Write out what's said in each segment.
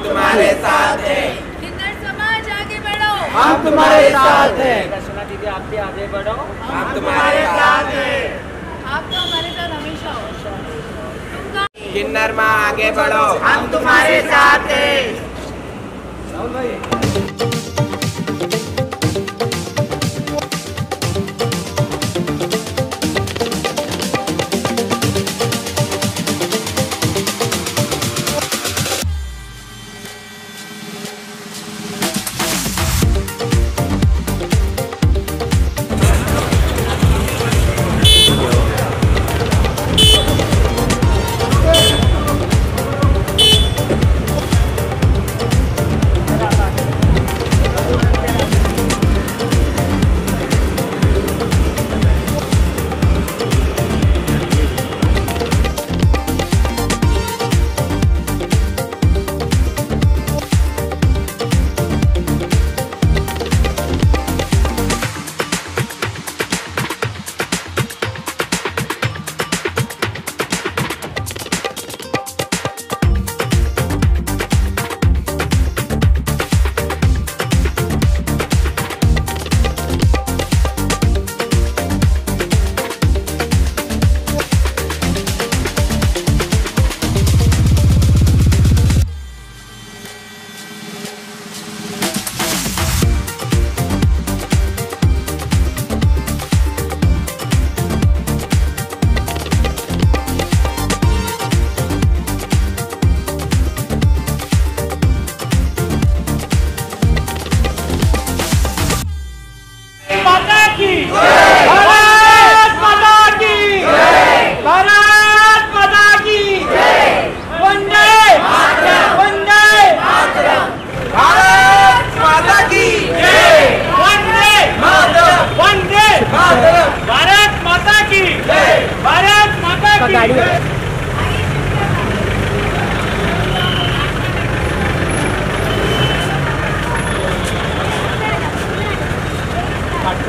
तुम्हारे साथ हैं। किन्नर समाज आगे बढ़ो, हम तुम्हारे साथ हैं। सुना दीदी आप भी आगे बढ़ो, हम तुम्हारे साथ हैं। आप तो हमारे साथ हमेशा हो। किन्नर माँ आगे बढ़ो, हम तुम्हारे साथ हैं।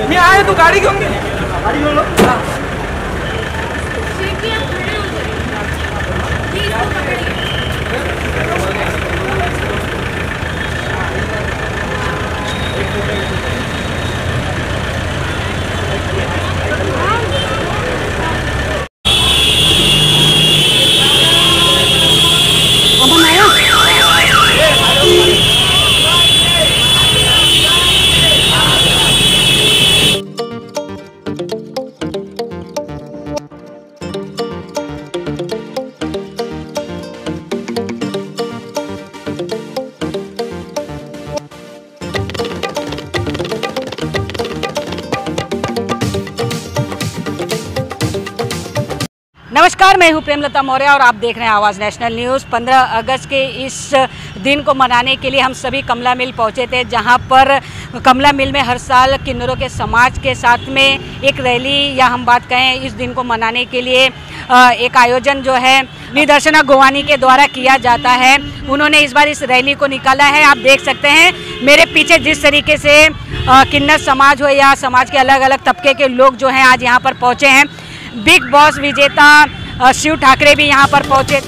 मैं आया तो गाड़ी क्यों नहीं? गाड़ी क्यों लो? नमस्कार, मैं हूं प्रेमलता मौर्य और आप देख रहे हैं आवाज़ नेशनल न्यूज़। 15 अगस्त के इस दिन को मनाने के लिए हम सभी कमला मिल पहुंचे थे, जहां पर कमला मिल में हर साल किन्नरों के समाज के साथ में एक रैली या हम बात कहें इस दिन को मनाने के लिए एक आयोजन जो है निदर्शना गोवानी के द्वारा किया जाता है। उन्होंने इस बार इस रैली को निकाला है। आप देख सकते हैं मेरे पीछे जिस तरीके से किन्नर समाज हो या समाज के अलग अलग तबके के लोग जो हैं आज यहाँ पर पहुँचे हैं। बिग बॉस विजेता शिव ठाकरे भी यहाँ पर पहुँचे।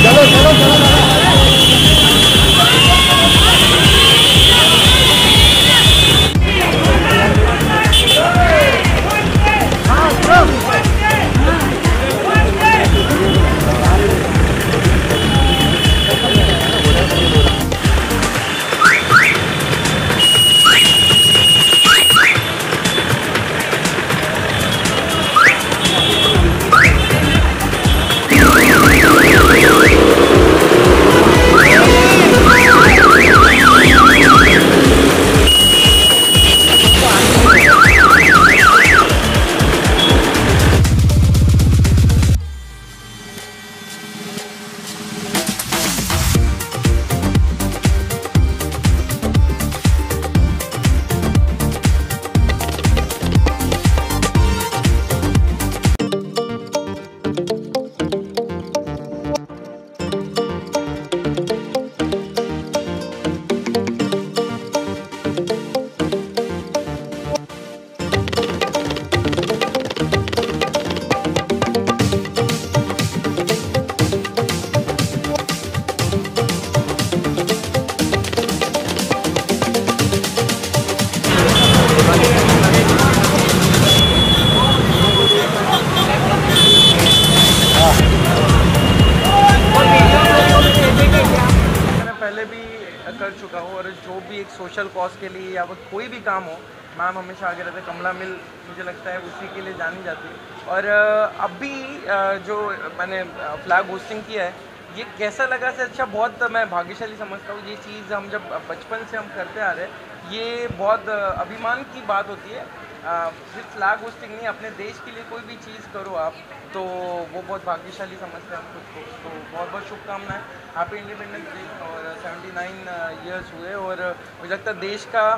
चलो का हो, और जो भी एक सोशल कॉज के लिए या कोई भी काम हो, मैम हमेशा आगे रहते। कमला मिल मुझे लगता है उसी के लिए जानी जाती है। और अभी जो मैंने फ्लैग होस्टिंग किया है, ये कैसा लगा से अच्छा, बहुत मैं भाग्यशाली समझता हूँ। ये चीज़ हम जब बचपन से हम करते आ रहे हैं, ये बहुत अभिमान की बात होती है। सिर्फ फ्लैग होस्टिंग नहीं, अपने देश के लिए कोई भी चीज़ करो आप, तो वो बहुत भाग्यशाली समझते हैं हम खुद को। तो बहुत बहुत शुभकामनाएं, हैप्पी इंडिपेंडेंस डे। और 79 ईयर्स हुए, और मुझे लगता है देश का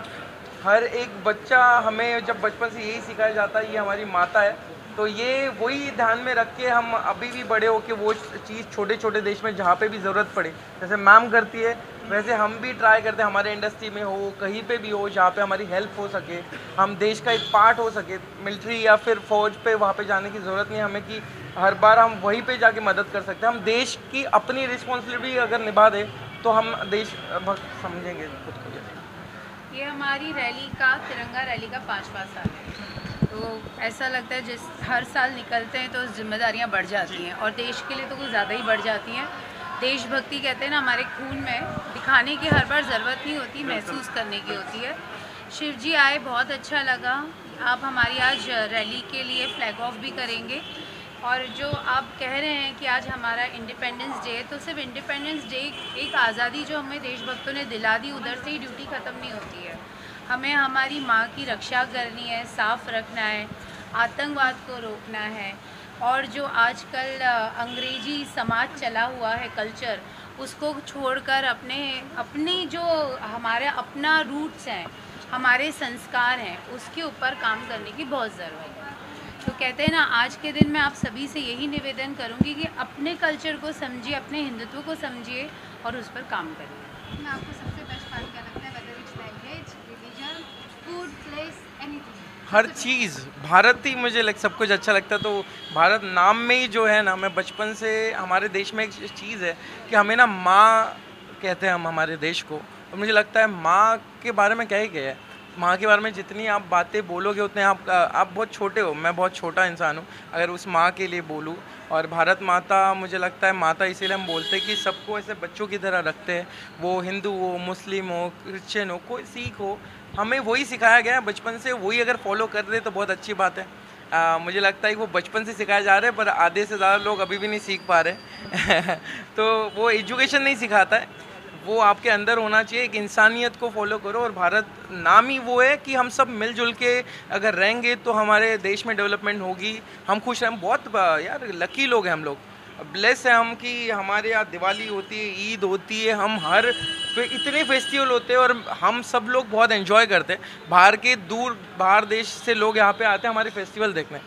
हर एक बच्चा, हमें जब बचपन से यही सिखाया जाता है ये हमारी माता है, तो ये वही ध्यान में रख के हम अभी भी बड़े हो के वो चीज़ छोटे छोटे देश में जहाँ पे भी ज़रूरत पड़े, जैसे मैम करती है वैसे हम भी ट्राई करते हैं, हमारे इंडस्ट्री में हो, कहीं पे भी हो, जहाँ पे हमारी हेल्प हो सके, हम देश का एक पार्ट हो सके। मिलिट्री या फिर फौज पे वहाँ पे जाने की ज़रूरत नहीं हमें कि हर बार हम वहीं पे जाके मदद कर सकते हैं। हम देश की अपनी रिस्पॉन्सिबिलिटी अगर निभा दें तो हम देश भक्त समझेंगे खुद को। ये हमारी रैली का, तिरंगा रैली का 5वां साल है, तो ऐसा लगता है जिस हर साल निकलते हैं तो जिम्मेदारियां बढ़ जाती हैं, और देश के लिए तो कुछ ज़्यादा ही बढ़ जाती हैं। देशभक्ति कहते हैं ना, हमारे खून में, दिखाने की हर बार ज़रूरत नहीं होती, महसूस करने की होती है। शिव जी आए, बहुत अच्छा लगा। आप हमारी आज रैली के लिए फ्लैग ऑफ भी करेंगे, और जो आप कह रहे हैं कि आज हमारा इंडिपेंडेंस डे है, तो सिर्फ इंडिपेंडेंस डे एक आज़ादी जो हमें देशभक्तों ने दिला दी, उधर से ही ड्यूटी ख़त्म नहीं होती है। हमें हमारी माँ की रक्षा करनी है, साफ़ रखना है, आतंकवाद को रोकना है, और जो आजकल अंग्रेजी समाज चला हुआ है, कल्चर, उसको छोड़कर अपनी जो हमारे अपना रूट्स हैं, हमारे संस्कार हैं, उसके ऊपर काम करने की बहुत ज़रूरत है। तो कहते हैं ना, आज के दिन मैं आप सभी से यही निवेदन करूंगी कि अपने कल्चर को समझिए, अपने हिंदुत्व को समझिए और उस पर काम करिए। मैं आपको सबसे बेस्ट पार्ट क्या लगता है, whether it's language, religion, food, place, anything, हर चीज़ भारत ही मुझे सब कुछ अच्छा लगता है। तो भारत नाम में ही जो है ना, मैं बचपन से, हमारे देश में एक चीज़ है कि हमें ना माँ कहते हैं हम हमारे देश को, और मुझे लगता है माँ के बारे में क्या ही क्या है। माँ के बारे में जितनी आप बातें बोलोगे उतने आप बहुत छोटे हो, मैं बहुत छोटा इंसान हूँ अगर उस माँ के लिए बोलूँ। और भारत माता, मुझे लगता है माता इसीलिए हम बोलते हैं कि सबको ऐसे बच्चों की तरह रखते हैं, वो हिंदू हो, मुस्लिम हो, क्रिश्चियन हो, कोई सिख हो, हमें वही सिखाया गया है बचपन से। वही अगर फॉलो कर रहे तो बहुत अच्छी बात है। मुझे लगता है कि वो बचपन से सिखाया जा रहा है, पर आधे से ज़्यादा लोग अभी भी नहीं सीख पा रहे तो वो एजुकेशन नहीं सिखाता है, वो आपके अंदर होना चाहिए। एक इंसानियत को फॉलो करो, और भारत नाम ही वो है कि हम सब मिलजुल के अगर रहेंगे तो हमारे देश में डेवलपमेंट होगी। हम खुश हैं, हम बहुत यार लकी लोग हैं, हम लोग ब्लेस हैं हम कि हमारे यहाँ दिवाली होती है, ईद होती है, हम इतने फेस्टिवल होते हैं और हम सब लोग बहुत एंजॉय करते हैं। बाहर देश से लोग यहाँ पे आते हैं हमारे फेस्टिवल देखने,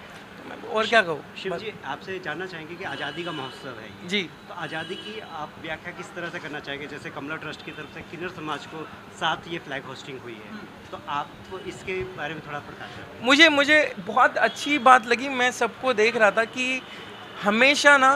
और क्या कहूँ। शिव जी, आपसे जानना चाहेंगे कि आज़ादी का महोत्सव है ये, जी, तो आज़ादी की आप व्याख्या किस तरह से करना चाहेंगे? जैसे कमला ट्रस्ट की तरफ से किन्नर समाज को साथ ये फ्लैग होस्टिंग हुई है, तो आप इसके बारे में थोड़ा प्रकाश करें। मुझे बहुत अच्छी बात लगी। मैं सबको देख रहा था कि हमेशा ना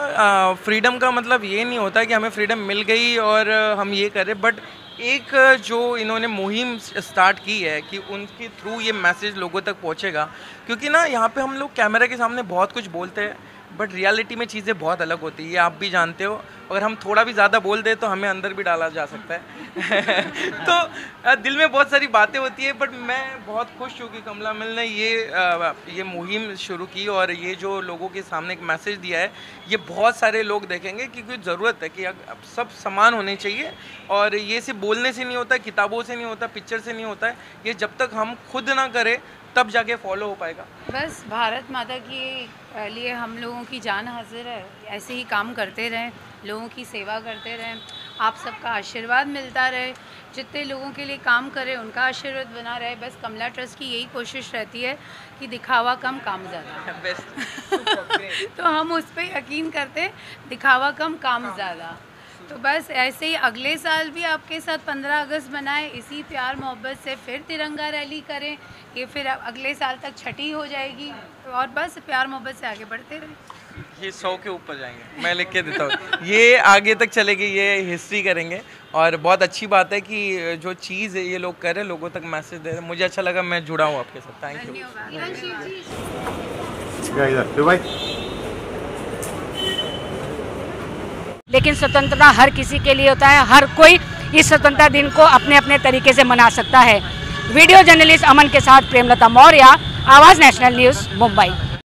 फ्रीडम का मतलब ये नहीं होता कि हमें फ्रीडम मिल गई और हम ये करें, बट एक जो इन्होंने मुहिम स्टार्ट की है कि उनके थ्रू ये मैसेज लोगों तक पहुंचेगा। क्योंकि ना यहाँ पे हम लोग कैमरा के सामने बहुत कुछ बोलते हैं, बट रियलिटी में चीज़ें बहुत अलग होती है, ये आप भी जानते हो। अगर हम थोड़ा भी ज़्यादा बोल दें तो हमें अंदर भी डाला जा सकता है तो दिल में बहुत सारी बातें होती है, बट मैं बहुत खुश हूँ कि कमला मिल ने ये मुहिम शुरू की और ये जो लोगों के सामने एक मैसेज दिया है, ये बहुत सारे लोग देखेंगे क्योंकि ज़रूरत है कि अब सब समान होने चाहिए। और ये सिर्फ बोलने से नहीं होता, किताबों से नहीं होता, पिक्चर से नहीं होता है, ये जब तक हम खुद ना करें तब जाके फॉलो हो पाएगा। बस भारत माता के लिए हम लोगों की जान हाजिर है, ऐसे ही काम करते रहें, लोगों की सेवा करते रहें, आप सबका आशीर्वाद मिलता रहे, जितने लोगों के लिए काम करें उनका आशीर्वाद बना रहे। बस कमला ट्रस्ट की यही कोशिश रहती है कि दिखावा कम, काम ज़्यादा तो हम उस पर यकीन करते, दिखावा कम, काम ज़्यादा। तो बस ऐसे ही अगले साल भी आपके साथ 15 अगस्त मनाएं, इसी प्यार मोहब्बत से फिर तिरंगा रैली करें, ये फिर अगले साल तक छठी हो जाएगी, और बस प्यार मोहब्बत से आगे बढ़ते रहें। ये 100 के ऊपर जाएंगे, मैं लिख के देता हूँ ये आगे तक चलेगी, ये हिस्ट्री करेंगे। और बहुत अच्छी बात है कि जो चीज़ ये लोग कर रहे हैं लोगों तक मैसेज दे रहे हैं, मुझे अच्छा लगा, मैं जुड़ा हूँ आपके साथ। Thank you. लेकिन स्वतंत्रता हर किसी के लिए होता है, हर कोई इस स्वतंत्रता दिन को अपने अपने तरीके से मना सकता है। वीडियो जर्नलिस्ट अमन के साथ प्रेमलता मौर्य, आवाज़ नेशनल न्यूज़, मुंबई।